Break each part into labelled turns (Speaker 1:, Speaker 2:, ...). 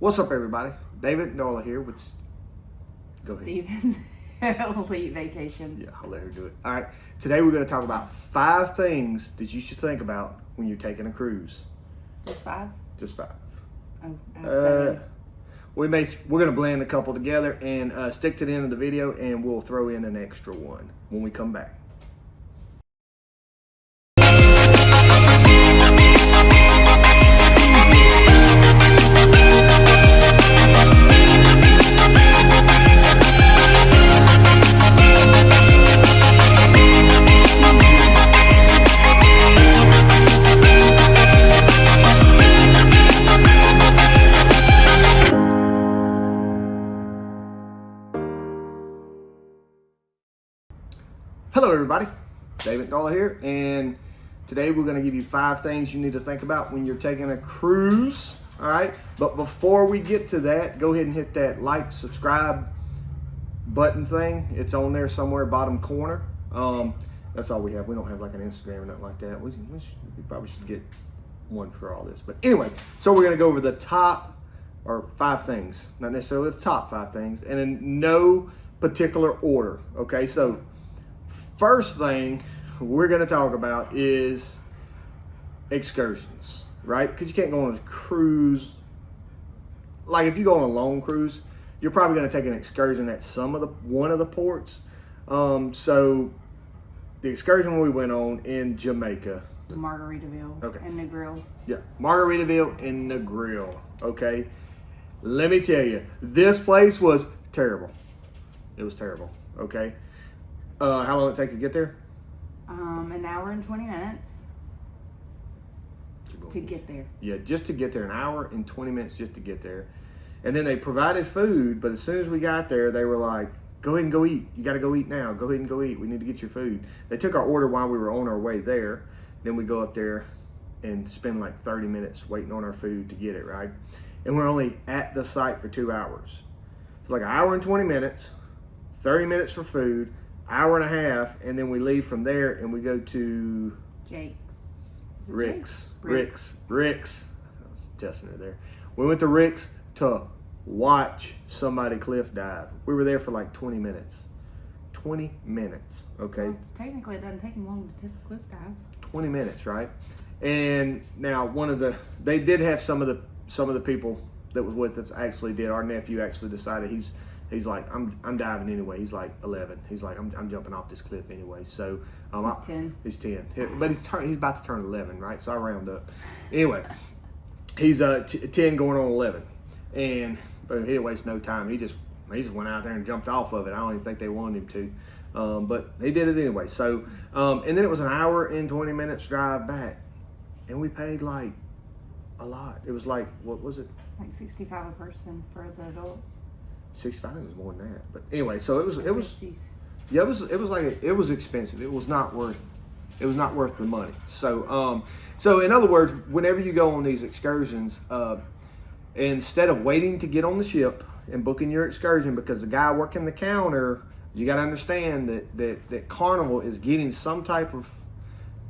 Speaker 1: What's up, everybody? David Nola here with. Go ahead.
Speaker 2: Steven's Elite Vacation.
Speaker 1: Yeah, I'll let her do it. All right. Today we're going to talk about 5 things that you should think about when you're taking a cruise.
Speaker 2: Just 5?
Speaker 1: Just 5.
Speaker 2: Oh, I have 7.
Speaker 1: We're going to blend a couple together and stick to the end of the video, and we'll throw in an extra one when we come back. Hello everybody, David Nola here, and today we're going to give you 5 things you need to think about when you're taking a cruise. All right, but before we get to that, go ahead and hit that like, subscribe button thing. It's on there somewhere, bottom corner. That's all we have. We don't have like an Instagram or nothing like that. We probably should get one for all this. But anyway, so we're going to go over the top, or 5 things, not necessarily the top 5 things, and in no particular order. Okay, so first thing we're going to talk about is excursions, right? Because you can't go on a cruise. Like if you go on a long cruise, you're probably going to take an excursion at one of the ports. So the excursion we went on in Jamaica,
Speaker 2: Margaritaville.
Speaker 1: Okay.
Speaker 2: And Negril.
Speaker 1: yeah, Margaritaville and Negril. Okay, let me tell you, this place was terrible. It was terrible. Okay. How long did it take to get there?
Speaker 2: An hour and 20 minutes to get there.
Speaker 1: Yeah, just to get there, an hour and 20 minutes just to get there. And then they provided food, but as soon as we got there, they were like, go ahead and go eat. You got to go eat now. Go ahead and go eat. We need to get your food. They took our order while we were on our way there. Then we go up there and spend like 30 minutes waiting on our food to get it, right? And we're only at the site for 2 hours. So like an hour and 20 minutes, 30 minutes for food, hour and a half, and then we leave from there and we go to
Speaker 2: Jake's. Is it
Speaker 1: Rick's.
Speaker 2: Jake's?
Speaker 1: Rick's. I was testing it there. We went to Rick's to watch somebody cliff dive. We were there for like 20 minutes. 20 minutes, okay?
Speaker 2: Well, technically, it doesn't take them long to take a cliff dive.
Speaker 1: 20 minutes, right? And now they did have some of the people that was with us actually did. Our nephew actually decided he's like, I'm diving anyway. He's like 11. He's like, I'm jumping off this cliff anyway. So
Speaker 2: He's 10.
Speaker 1: He's 10. But he's about to turn 11, right? So I round up. Anyway, he's 10 going on 11, but he didn't waste no time. He just went out there and jumped off of it. I don't even think they wanted him to, but he did it anyway. So and then it was an hour and 20 minutes drive back, and we paid like a lot. It was like, what was it?
Speaker 2: Like $65 a person for the adults.
Speaker 1: 65. I think it was more than that. But anyway, so it was
Speaker 2: 50s.
Speaker 1: yeah, it was expensive. It was not worth the money. So so in other words, whenever you go on these excursions, instead of waiting to get on the ship and booking your excursion, because the guy working the counter, you got to understand that Carnival is getting some type of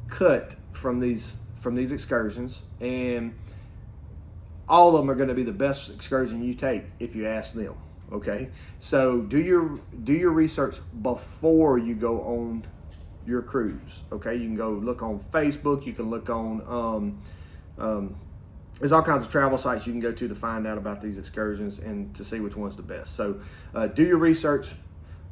Speaker 1: cut from these excursions, and all of them are going to be the best excursion you take if you ask them. Okay, so do your research before you go on your cruise. Okay, you can go look on Facebook. You can look on there's all kinds of travel sites you can go to find out about these excursions and to see which one's the best. So do your research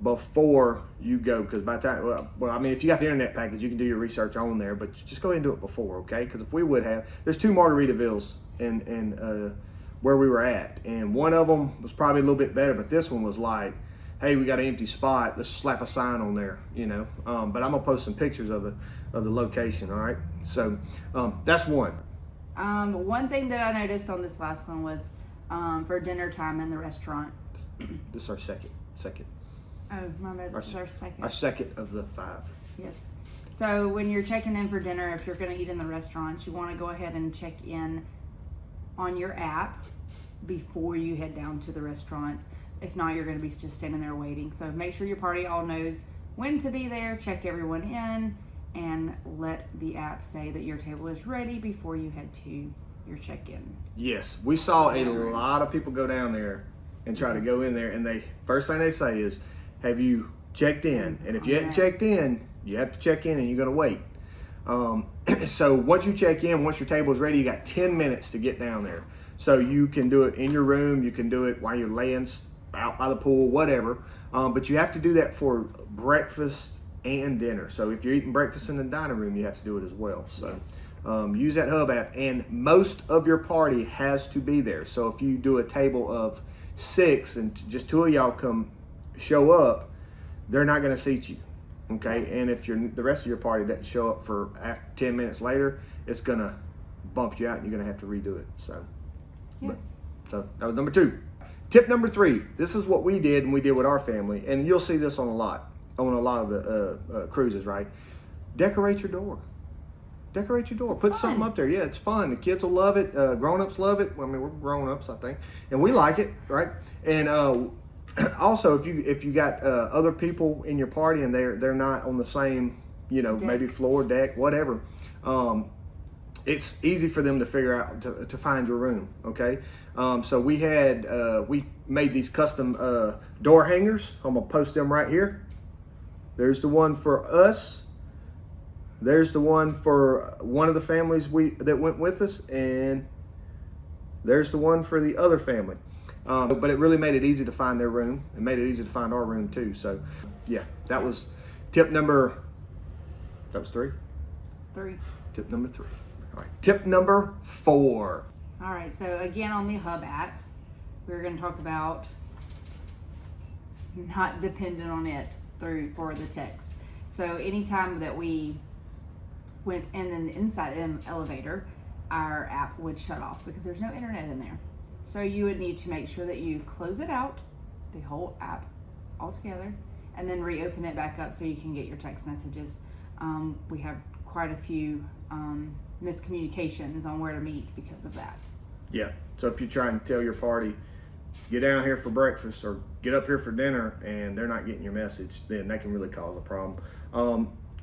Speaker 1: before you go, because by the time, well, I mean, if you got the internet package, you can do your research on there, but just go ahead and do it before, okay? Because if we would have, there's 2 Margaritavilles in where we were at, and one of them was probably a little bit better, but this one was like, hey, we got an empty spot, let's slap a sign on there, you know. But I'm gonna post some pictures of the location. All right, so that's one.
Speaker 2: One thing that I noticed on this last one was for dinner time in the restaurant.
Speaker 1: This is our second.
Speaker 2: Oh, my bad. This is our second.
Speaker 1: Our second of the 5.
Speaker 2: Yes. So when you're checking in for dinner, if you're going to eat in the restaurants, you want to go ahead and check in on your app before you head down to the restaurant. If not, you're going to be just standing there waiting. So make sure your party all knows when to be there, check everyone in, and let the app say that your table is ready before you head to your check-in.
Speaker 1: Yes, we saw a lot of people go down there and try to go in there, and they first thing they say is, "Have you checked in?" And if you hadn't checked in, you have to check in, and you're going to wait. So once you check in, once your table is ready, you got 10 minutes to get down there. So you can do it in your room, you can do it while you're laying out by the pool, whatever. But you have to do that for breakfast and dinner. So if you're eating breakfast in the dining room, you have to do it as well. So.
Speaker 2: Yes.
Speaker 1: Use that hub app, and most of your party has to be there. So if you do a table of 6 and just 2 of y'all show up, they're not going to seat you, okay? And if the rest of your party doesn't show up for 10 minutes later, it's going to bump you out, and you're going to have to redo it. So,
Speaker 2: Yes.
Speaker 1: so that was number 2. Tip number 3. This is what we did, and we did with our family, and you'll see this on a lot of the cruises, right? Decorate your door. Decorate your door. Put something up there. Yeah, it's fun. The kids will love it. Grown-ups love it. Well, I mean, we're grown-ups, I think, and we like it, right? And also, if you got other people in your party and they're not on the same, deck. Maybe floor, deck, whatever, it's easy for them to figure out to find your room. Okay, so we made these custom door hangers. I'm gonna post them right here. There's the one for us. There's the one for one of the families that went with us, and there's the one for the other family. But it really made it easy to find their room. It made it easy to find our room too. So, yeah, that was tip number. That was 3.
Speaker 2: 3.
Speaker 1: Tip number 3. All right. Tip number 4.
Speaker 2: All right. So again, on the Hub app, we're going to talk about not dependent on it for the text. So anytime that we went inside an elevator, our app would shut off because there's no internet in there. So you would need to make sure that you close it out, the whole app altogether, and then reopen it back up so you can get your text messages. We have quite a few miscommunications on where to meet because of that.
Speaker 1: Yeah. So if you try and tell your party, get down here for breakfast or get up here for dinner, and they're not getting your message, then that can really cause a problem.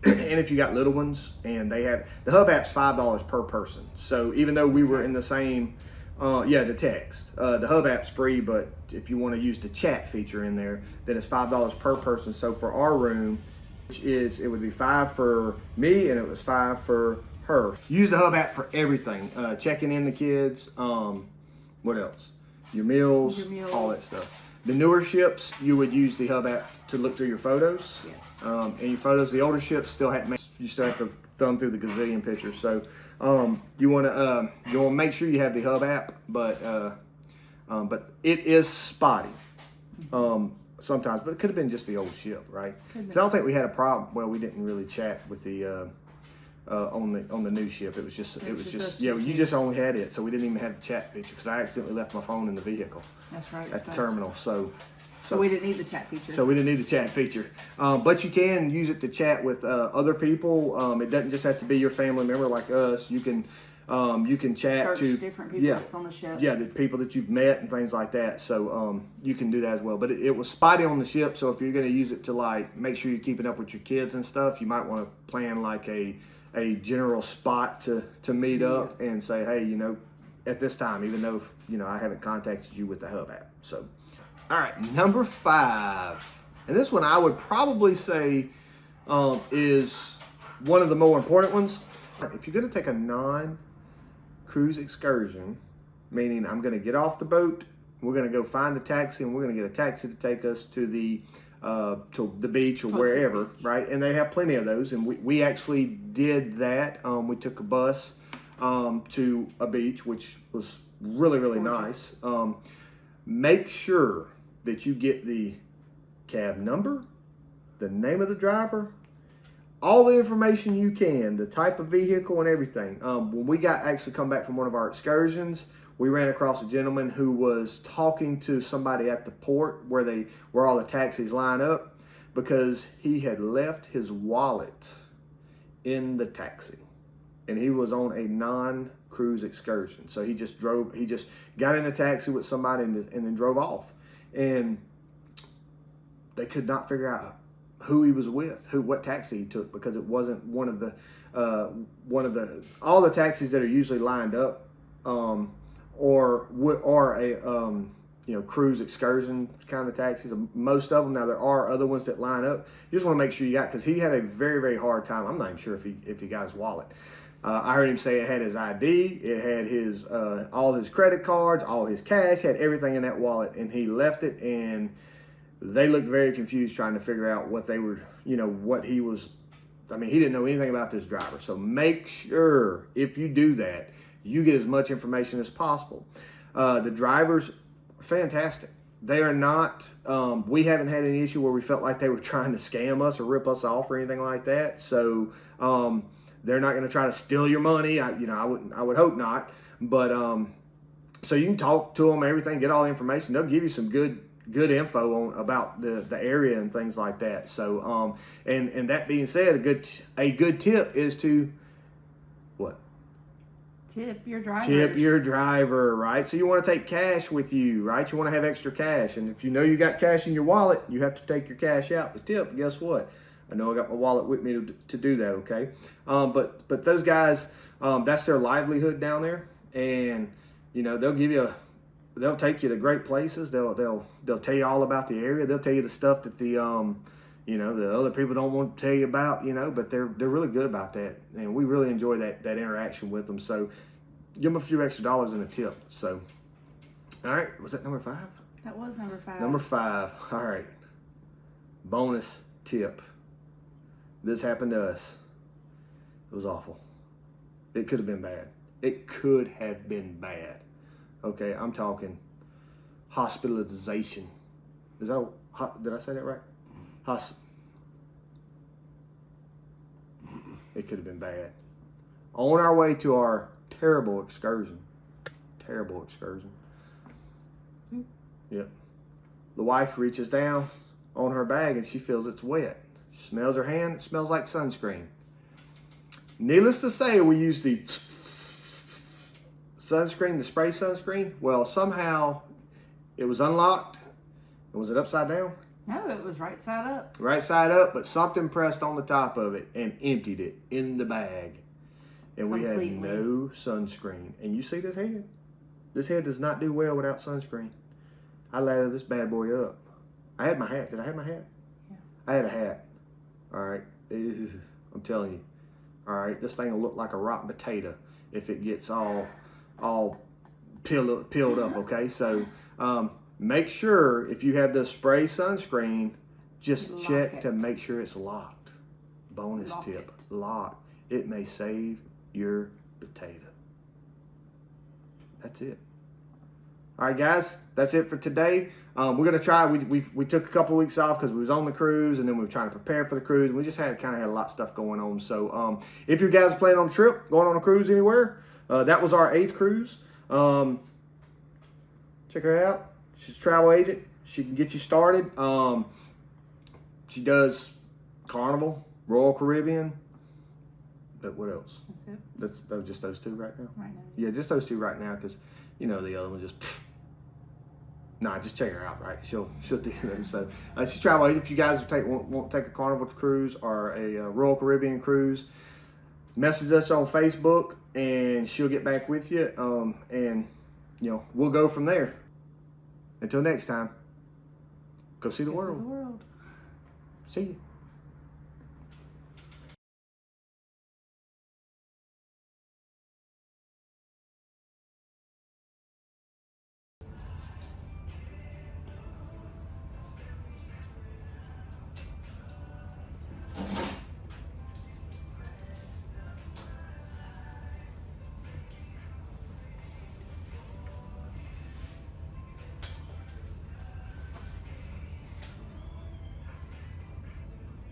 Speaker 1: And if you got little ones and they have the Hub app's $5 per person. So even though we were in the same, the text, the Hub app's free, but if you want to use the chat feature in there, then it's $5 per person. So for our room, it would be $5 for me and it was $5 for her. Use the Hub app for everything, checking in the kids. What else? Your meals, all that stuff. The newer ships, you would use the Hub app to look through your photos.
Speaker 2: Yes.
Speaker 1: And your photos, the older ships you still have to thumb through the gazillion pictures. So you want to make sure you have the Hub app, but it is spotty sometimes. But it could have been just the old ship, right? So I don't think we had a problem. Well, we didn't really chat with the on the new ship. It was just you just only had it, so we didn't even have the chat feature because I accidentally left my phone in the vehicle.
Speaker 2: That's right.
Speaker 1: At the terminal, so
Speaker 2: we didn't need the chat feature.
Speaker 1: So we didn't need the chat feature, but you can use it to chat with other people. It doesn't just have to be your family member like us. You can chat
Speaker 2: search
Speaker 1: to
Speaker 2: different people that's on the ship.
Speaker 1: Yeah, the people that you've met and things like that. So you can do that as well. But it was spotty on the ship, so if you're going to use it to like make sure you're keeping up with your kids and stuff, you might want to plan like a general spot to meet up and say, hey, at this time, even though I haven't contacted you with the Hub app. So, all right, number 5, and this one I would probably say is one of the more important ones. If you're going to take a non-cruise excursion, meaning I'm going to get off the boat, we're going to go find a taxi, and we're going to get a taxi to take us to the beach or wherever, right? And they have plenty of those, and we actually did that. We took a bus to a beach, which was really, really nice. Make sure that you get the cab number, the name of the driver, all the information you can, the type of vehicle and everything. When we actually come back from one of our excursions, we ran across a gentleman who was talking to somebody at the port where all the taxis line up because he had left his wallet in the taxi and he was on a non-cruise excursion. So he just got in a taxi with somebody and then drove off. And they could not figure out who he was with, what taxi he took, because it wasn't all the taxis that are usually lined up or a cruise excursion kind of taxis. Most of them. Now there are other ones that line up. You just want to make sure you got, because he had a very, very hard time. I'm not even sure if he got his wallet. I heard him say it had his ID, it had his all his credit cards, all his cash, had everything in that wallet, and he left it, and they looked very confused trying to figure out what they were, what he was. I mean, he didn't know anything about this driver. So make sure if you do that, you get as much information as possible. The drivers are fantastic. They are not, we haven't had any issue where we felt like they were trying to scam us or rip us off or anything like that. So they're not going to try to steal your money. I would hope not. But so you can talk to them, everything, get all the information. They'll give you some good info about the area and things like that. So and that being said, a good tip is to what?
Speaker 2: Tip your driver.
Speaker 1: Tip your driver, right? So you want to take cash with you, right? You want to have extra cash, and if you know you got cash in your wallet, you have to take your cash out to tip. Guess what? I know I got my wallet with me to do that. Okay, but those guys, that's their livelihood down there, and they'll take you to great places. They'll tell you all about the area. They'll tell you the stuff that the other people don't want to tell you about. But they're really good about that, and we really enjoy that interaction with them. So give them a few extra dollars in a tip. So, all right, was that number 5?
Speaker 2: That was number 5.
Speaker 1: Number 5. All right, bonus tip. This happened to us. It was awful. It could have been bad. It could have been bad. Okay, I'm talking hospitalization. Did I say that right? It could have been bad. On our way to our terrible excursion. Yep. The wife reaches down on her bag and she feels it's wet. She smells her hand. It smells like sunscreen. Needless to say, we used the sunscreen, the spray sunscreen. Well, somehow it was unlocked. Was it upside down?
Speaker 2: No, it was right side up.
Speaker 1: Right side up, but something pressed on the top of it and emptied it in the bag. And
Speaker 2: Completely.
Speaker 1: We had no sunscreen. And you see this head? This head does not do well without sunscreen. I lathered this bad boy up. I had my hat. Did I have my hat?
Speaker 2: Yeah.
Speaker 1: I had a hat. All right. I'm telling you. All right. This thing will look like a rotten potato if it gets all peeled up, okay? So make sure if you have the spray sunscreen, just
Speaker 2: Lock
Speaker 1: check
Speaker 2: it.
Speaker 1: to make sure it's locked. Bonus
Speaker 2: Lock
Speaker 1: tip,
Speaker 2: it.
Speaker 1: lock. It may save your potato. That's it. All right, guys, that's it for today. We're gonna try. We took a couple of weeks off because we was on the cruise, and then we were trying to prepare for the cruise. We just had a lot of stuff going on. So if you guys are planning on a trip, going on a cruise anywhere, that was our 8th cruise. Check her out. She's a travel agent. She can get you started. She does Carnival, Royal Caribbean. But what else?
Speaker 2: That's it.
Speaker 1: That's just those 2 right now.
Speaker 2: Right now.
Speaker 1: Yeah, just those 2 right now, because the other one just. Nah, just check her out, right? She'll do those. So she's travel agent. If you guys want to take a Carnival cruise or a Royal Caribbean cruise, message us on Facebook, and she'll get back with you. And we'll go from there. Until next time, go see the world.
Speaker 2: See the world.
Speaker 1: See you.